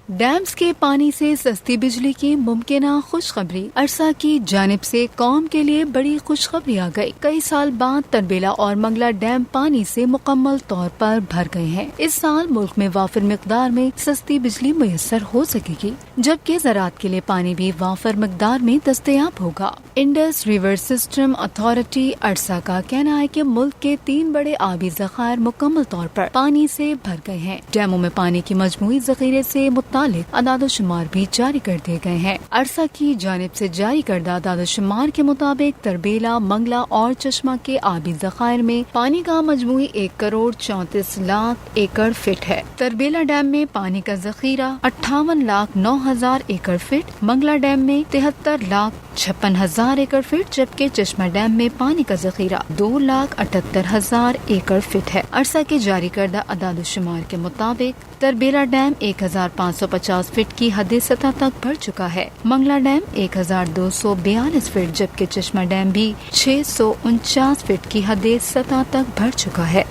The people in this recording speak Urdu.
ڈیمز کے پانی سے سستی بجلی کی ممکنہ خوشخبری۔ عرصہ کی جانب سے قوم کے لیے بڑی خوشخبری آ گئی۔ کئی سال بعد تربیلا اور منگلا ڈیم پانی سے مکمل طور پر بھر گئے ہیں۔ اس سال ملک میں وافر مقدار میں سستی بجلی میسر ہو سکے گی، جبکہ زراعت کے لیے پانی بھی وافر مقدار میں دستیاب ہوگا۔ انڈس ریور سسٹم اتھارٹی عرصہ کا کہنا ہے کہ ملک کے 3 بڑے آبی ذخائر مکمل طور پر پانی سے بھر گئے ہیں۔ ڈیموں میں پانی کی مجموعی ذخیرے سے متعلق اعداد و شمار بھی جاری کر دیے گئے ہیں۔ عرصہ کی جانب سے جاری کردہ اعداد و شمار کے مطابق تربیلا، منگلا اور چشمہ کے آبی ذخائر میں پانی کا مجموعی 1,34,00,000 ایکڑ فٹ ہے۔ تربیلا ڈیم میں پانی کا ذخیرہ 58,09,000 ایکڑ فٹ، منگلا ڈیم میں 73,56,000 ایکڑ فٹ، جبکہ چشمہ ڈیم میں پانی کا ذخیرہ 2,78,000 ایکڑ فٹ ہے۔ عرصہ کے جاری کردہ اعداد و شمار کے مطابق تربیلا ڈیم 1,550 فٹ کی حد سطح تک بڑھ چکا ہے، منگلا ڈیم 1,242 فٹ، جبکہ چشمہ ڈیم بھی 649 فٹ کی حد سطح تک بڑھ چکا ہے۔